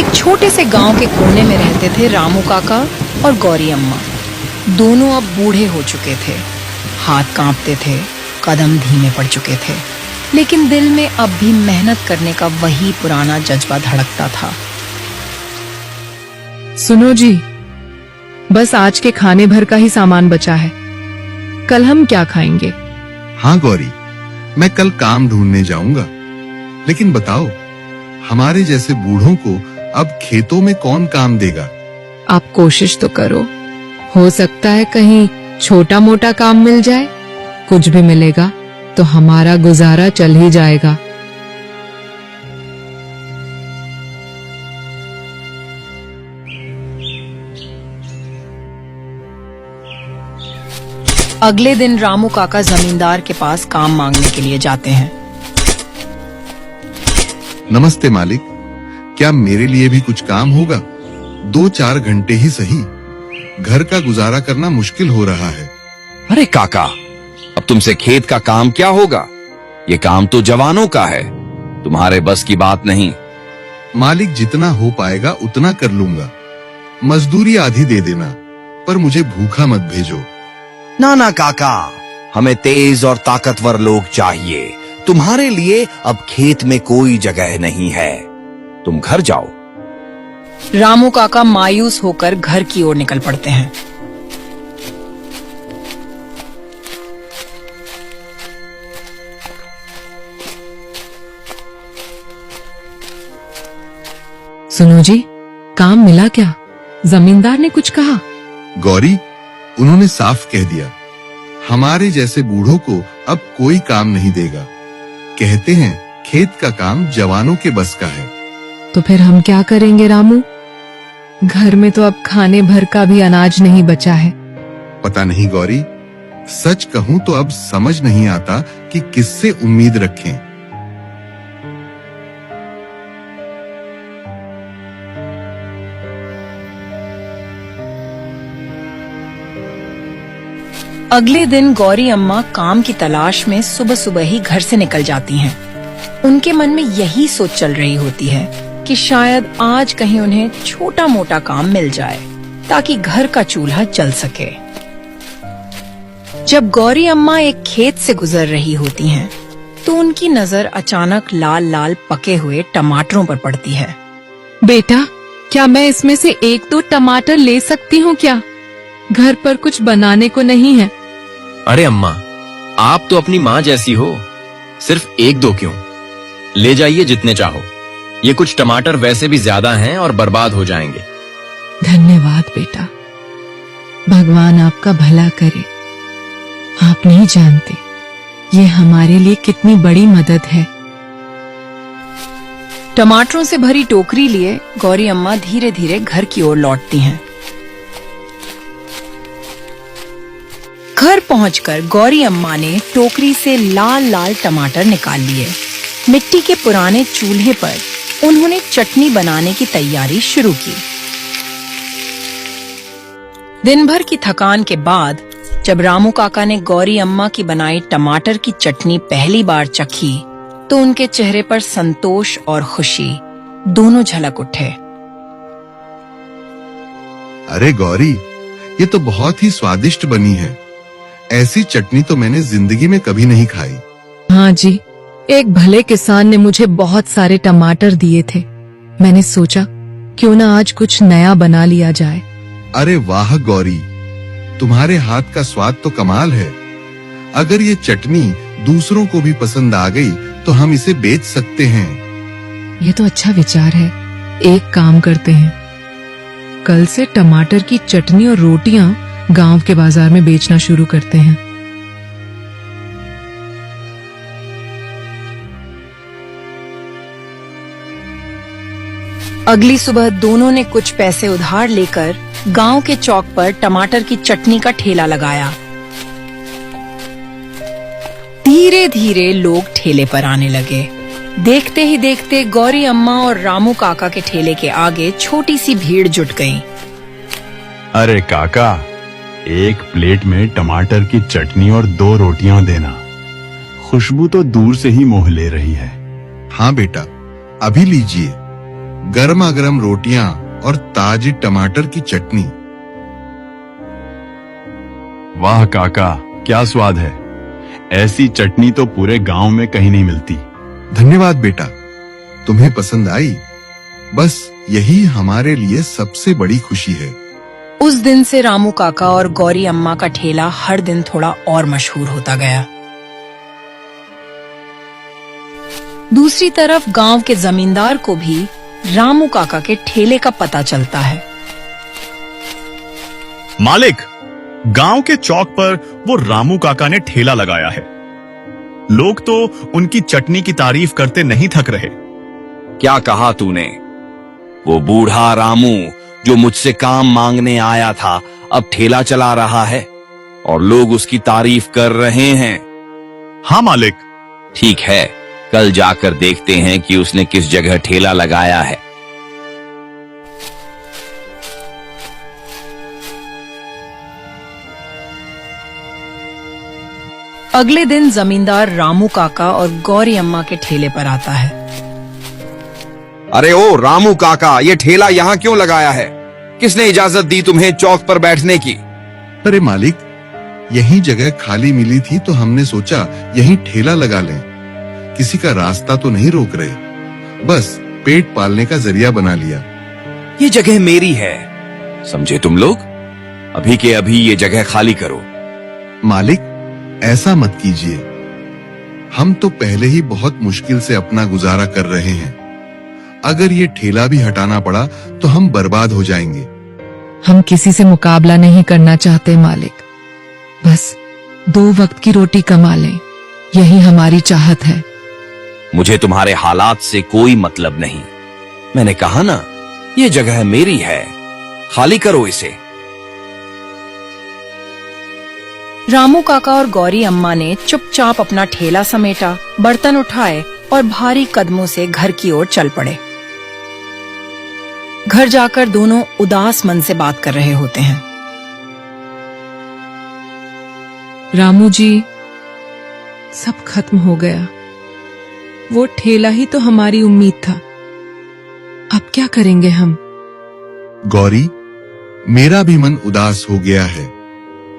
एक छोटे से गांव के कोने में रहते थे रामू काका और गौरी अम्मा। दोनों अब बूढ़े हो चुके थे, हाथ कांपते थे, कदम धीमे पड़ चुके थे, लेकिन दिल में अब भी मेहनत करने का वही पुराना जज्बा धड़कता था। सुनो जी, बस आज के खाने भर का ही सामान बचा है, कल हम क्या खाएंगे? हाँ गौरी, मैं कल काम ढूंढने जाऊंगा, लेकिन बताओ हमारे जैसे बूढ़ों को अब खेतों में कौन काम देगा? आप कोशिश तो करो, हो सकता है कहीं छोटा मोटा काम मिल जाए। कुछ भी मिलेगा तो हमारा गुजारा चल ही जाएगा। अगले दिन रामू काका जमींदार के पास काम मांगने के लिए जाते हैं। नमस्ते मालिक, क्या मेरे लिए भी कुछ काम होगा? 2-4 घंटे ही सही, घर का गुजारा करना मुश्किल हो रहा है। अरे काका, अब तुमसे खेत का काम क्या होगा? ये काम तो जवानों का है, तुम्हारे बस की बात नहीं। मालिक जितना हो पाएगा उतना कर लूंगा, मजदूरी आधी दे देना, पर मुझे भूखा मत भेजो। ना ना काका, हमें तेज और ताकतवर लोग चाहिए। तुम्हारे लिए अब खेत में कोई जगह नहीं है, तुम घर जाओ। रामू काका मायूस होकर घर की ओर निकल पड़ते हैं। सुनो जी, काम मिला क्या? जमींदार ने कुछ कहा? गौरी, उन्होंने साफ कह दिया, हमारे जैसे बूढ़ों को अब कोई काम नहीं देगा। कहते हैं खेत का काम जवानों के बस का है। तो फिर हम क्या करेंगे रामू? घर में तो अब खाने भर का भी अनाज नहीं बचा है। पता नहीं गौरी, सच कहूं तो अब समझ नहीं आता कि किससे उम्मीद रखें। अगले दिन गौरी अम्मा काम की तलाश में सुबह सुबह ही घर से निकल जाती हैं। उनके मन में यही सोच चल रही होती है कि शायद आज कहीं उन्हें छोटा मोटा काम मिल जाए ताकि घर का चूल्हा जल सके। जब गौरी अम्मा एक खेत से गुजर रही होती हैं, तो उनकी नजर अचानक लाल लाल पके हुए टमाटरों पर पड़ती है। बेटा, क्या मैं इसमें से 1-2 टमाटर ले सकती हूँ क्या? घर पर कुछ बनाने को नहीं है। अरे अम्मा, आप तो अपनी माँ जैसी हो, सिर्फ 1-2 क्यों, ले जाइए जितने चाहो। ये कुछ टमाटर वैसे भी ज्यादा हैं और बर्बाद हो जाएंगे। धन्यवाद बेटा, भगवान आपका भला करे। आप नहीं जानते ये हमारे लिए कितनी बड़ी मदद है। टमाटरों से भरी टोकरी लिए गौरी अम्मा धीरे धीरे घर की ओर लौटती हैं। घर पहुंचकर गौरी अम्मा ने टोकरी से लाल लाल टमाटर निकाल लिए। मिट्टी के पुराने चूल्हे पर उन्होंने चटनी बनाने की तैयारी शुरू की। दिन भर की थकान के बाद जब रामू काका ने गौरी अम्मा की बनाई टमाटर की चटनी पहली बार चखी, तो उनके चेहरे पर संतोष और खुशी दोनों झलक उठे। अरे गौरी, ये तो बहुत ही स्वादिष्ट बनी है। ऐसी चटनी तो मैंने जिंदगी में कभी नहीं खाई। हाँ जी, एक भले किसान ने मुझे बहुत सारे टमाटर दिए थे। मैंने सोचा क्यों ना आज कुछ नया बना लिया जाए। अरे वाह गौरी, तुम्हारे हाथ का स्वाद तो कमाल है। अगर ये चटनी दूसरों को भी पसंद आ गई तो हम इसे बेच सकते हैं। ये तो अच्छा विचार है। एक काम करते हैं, कल से टमाटर की चटनी और रोटियां गांव के बाजार में बेचना शुरू करते हैं। अगली सुबह दोनों ने कुछ पैसे उधार लेकर गांव के चौक पर टमाटर की चटनी का ठेला लगाया। धीरे धीरे लोग ठेले पर आने लगे। देखते ही देखते गौरी अम्मा और रामू काका के ठेले के आगे छोटी सी भीड़ जुट गई। अरे काका, एक प्लेट में टमाटर की चटनी और 2 रोटियां देना। खुशबू तो दूर से ही मोह ले रही है। हाँ बेटा, अभी लीजिए। गर्मा गर्म रोटियां और ताजी टमाटर की चटनी। वाह काका, क्या स्वाद है। ऐसी चटनी तो पूरे गांव में कहीं नहीं मिलती। धन्यवाद बेटा, तुम्हें पसंद आई। बस यही हमारे लिए सबसे बड़ी खुशी है। उस दिन से रामू काका और गौरी अम्मा का ठेला हर दिन थोड़ा और मशहूर होता गया। दूसरी तरफ गांव के जमींदार को भी रामू काका के ठेले का पता चलता है। मालिक, गांव के चौक पर वो रामू काका ने ठेला लगाया है। लोग तो उनकी चटनी की तारीफ करते नहीं थक रहे। क्या कहा तूने? वो बूढ़ा रामू जो मुझसे काम मांगने आया था अब ठेला चला रहा है और लोग उसकी तारीफ कर रहे हैं। हाँ मालिक। ठीक है, कल जाकर देखते हैं कि उसने किस जगह ठेला लगाया है। अगले दिन जमींदार रामू काका और गौरी अम्मा के ठेले पर आता है। अरे ओ रामू काका, ये ठेला यहाँ क्यों लगाया है? किसने इजाजत दी तुम्हें चौक पर बैठने की? अरे मालिक, यही जगह खाली मिली थी तो हमने सोचा यहीं ठेला लगा लें। किसी का रास्ता तो नहीं रोक रहे, बस पेट पालने का जरिया बना लिया। ये जगह मेरी है, समझे तुम लोग? अभी के अभी ये जगह खाली करो। मालिक, ऐसा मत कीजिए। हम तो पहले ही बहुत मुश्किल से अपना गुजारा कर रहे हैं। अगर ये ठेला भी हटाना पड़ा तो हम बर्बाद हो जाएंगे। हम किसी से मुकाबला नहीं करना चाहते मालिक, बस 2 वक्त की रोटी कमा लें, यही हमारी चाहत है। मुझे तुम्हारे हालात से कोई मतलब नहीं। मैंने कहा ना, ये जगह मेरी है, खाली करो इसे। रामू काका और गौरी अम्मा ने चुपचाप अपना ठेला समेटा, बर्तन उठाए और भारी कदमों से घर की ओर चल पड़े। घर जाकर दोनों उदास मन से बात कर रहे होते हैं। रामू जी, सब खत्म हो गया। वो ठेला ही तो हमारी उम्मीद था। अब क्या करेंगे हम? गौरी, मेरा भी मन उदास हो गया है।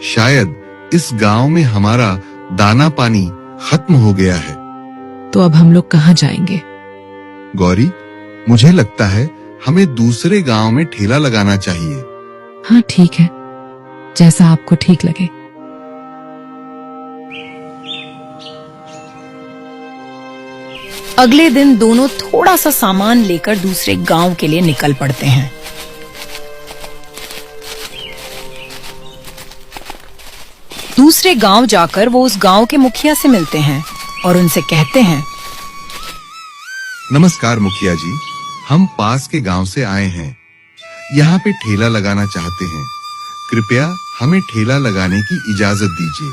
शायद इस गांव में हमारा दाना पानी खत्म हो गया है। तो अब हम लोग कहाँ जाएंगे? गौरी, मुझे लगता है हमें दूसरे गांव में ठेला लगाना चाहिए। हाँ ठीक है, जैसा आपको ठीक लगे। अगले दिन दोनों थोड़ा सा सामान लेकर दूसरे गांव के लिए निकल पड़ते हैं। दूसरे गांव जाकर वो उस गांव के मुखिया से मिलते हैं और उनसे कहते हैं, नमस्कार मुखिया जी, हम पास के गांव से आए हैं। यहाँ पे ठेला लगाना चाहते हैं। कृपया हमें ठेला लगाने की इजाजत दीजिए।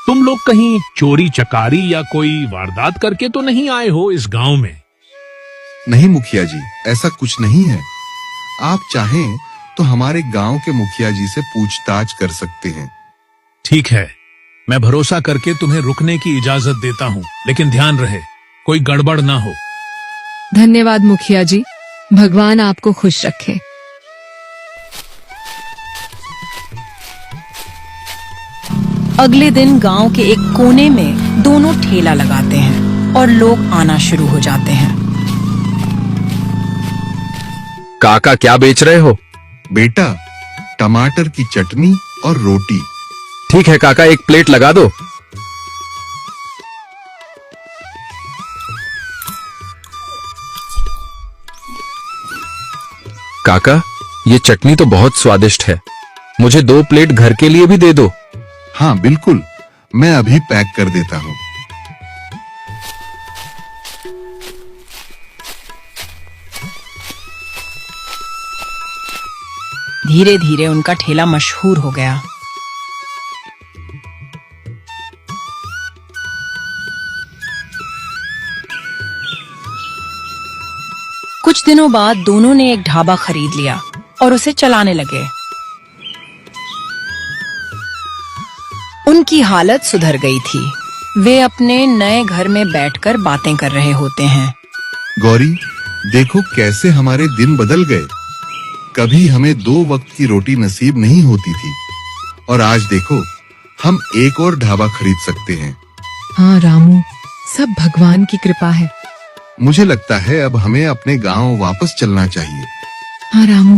तुम लोग कहीं चोरी चकारी या कोई वारदात करके तो नहीं आए हो इस गांव में? नहीं मुखिया जी, ऐसा कुछ नहीं है। आप चाहें तो हमारे गांव के मुखिया जी से पूछताछ कर सकते हैं। ठीक है, मैं भरोसा करके तुम्हें रुकने की इजाजत देता हूँ, लेकिन ध्यान रहे कोई गड़बड़ ना हो। धन्यवाद मुखिया जी, भगवान आपको खुश रखे। अगले दिन गांव के एक कोने में दोनों ठेला लगाते हैं और लोग आना शुरू हो जाते हैं। काका, क्या बेच रहे हो? बेटा, टमाटर की चटनी और रोटी। ठीक है काका, 1 प्लेट लगा दो। काका, ये चटनी तो बहुत स्वादिष्ट है। मुझे 2 प्लेट घर के लिए भी दे दो। हाँ बिल्कुल, मैं अभी पैक कर देता हूँ। धीरे धीरे उनका ठेला मशहूर हो गया। कुछ दिनों बाद दोनों ने एक ढाबा खरीद लिया और उसे चलाने लगे। उनकी हालत सुधर गई थी। वे अपने नए घर में बैठकर बातें कर रहे होते हैं। गौरी, देखो कैसे हमारे दिन बदल गए। कभी हमें 2 वक्त की रोटी नसीब नहीं होती थी और आज देखो हम एक और ढाबा खरीद सकते हैं। हाँ रामू, सब भगवान की कृपा है। मुझे लगता है अब हमें अपने गांव वापस चलना चाहिए। हाँ रामू,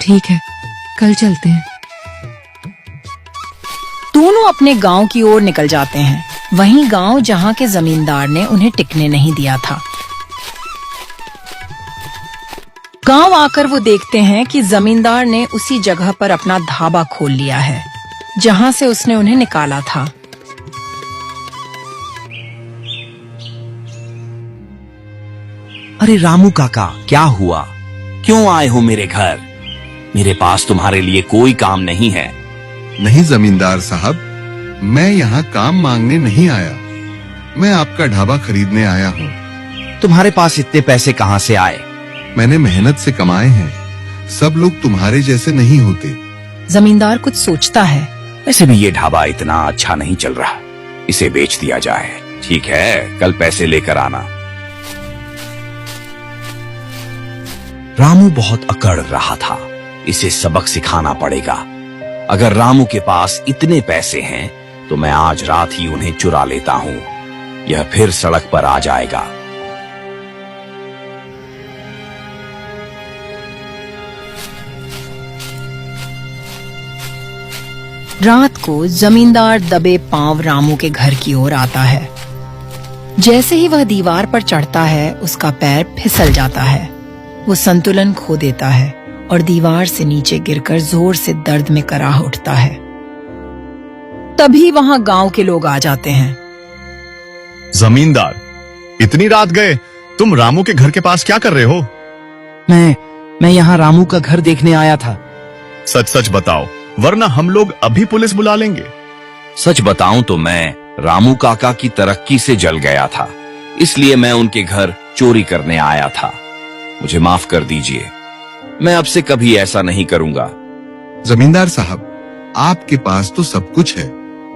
ठीक है, कल चलते हैं। दोनों अपने गांव की ओर निकल जाते हैं, वहीं गांव जहां के जमींदार ने उन्हें टिकने नहीं दिया था। गांव आकर वो देखते हैं कि जमींदार ने उसी जगह पर अपना ढाबा खोल लिया है जहां से उसने उन्हें निकाला था। अरे रामू काका, क्या हुआ? क्यों आए हो मेरे घर? मेरे पास तुम्हारे लिए कोई काम नहीं है। नहीं जमींदार साहब, मैं यहाँ काम मांगने नहीं आया, मैं आपका ढाबा खरीदने आया हूँ। तुम्हारे पास इतने पैसे कहाँ से आए? मैंने मेहनत से कमाए हैं। सब लोग तुम्हारे जैसे नहीं होते। जमींदार कुछ सोचता है। वैसे भी ये ढाबा इतना अच्छा नहीं चल रहा, इसे बेच दिया जाए। ठीक है, कल पैसे लेकर आना। रामू बहुत अकड़ रहा था, इसे सबक सिखाना पड़ेगा। अगर रामू के पास इतने पैसे हैं तो मैं आज रात ही उन्हें चुरा लेता हूँ। यह फिर सड़क पर आ जाएगा। रात को जमींदार दबे पांव रामू के घर की ओर आता है। जैसे ही वह दीवार पर चढ़ता है, उसका पैर फिसल जाता है। वो संतुलन खो देता है और दीवार से नीचे गिरकर जोर से दर्द में कराह उठता है। तभी वहां गांव के लोग आ जाते हैं। जमींदार, इतनी रात गए, तुम रामू के घर के पास क्या कर रहे हो? मैं यहाँ रामू का घर देखने आया था। सच सच बताओ, वरना हम लोग अभी पुलिस बुला लेंगे। सच बताऊं तो मैं रामू काका की तरक्की से जल गया था, इसलिए मैं उनके घर चोरी करने आया था। मुझे माफ कर दीजिए, मैं अब से कभी ऐसा नहीं करूंगा। जमींदार साहब, आपके पास तो सब कुछ है,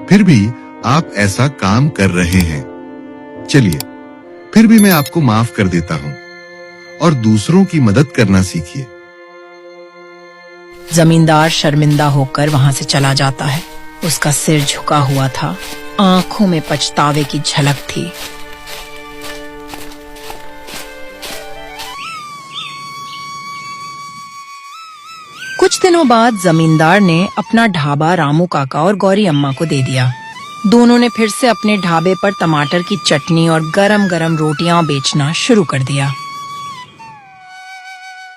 फिर भी आप ऐसा काम कर रहे हैं। चलिए, फिर भी मैं आपको माफ कर देता हूँ और दूसरों की मदद करना सीखिए। जमींदार शर्मिंदा होकर वहां से चला जाता है। उसका सिर झुका हुआ था, आंखों में पछतावे की झलक थी। कुछ दिनों बाद जमींदार ने अपना ढाबा रामू काका और गौरी अम्मा को दे दिया। दोनों ने फिर से अपने ढाबे पर टमाटर की चटनी और गरम गरम रोटियां बेचना शुरू कर दिया।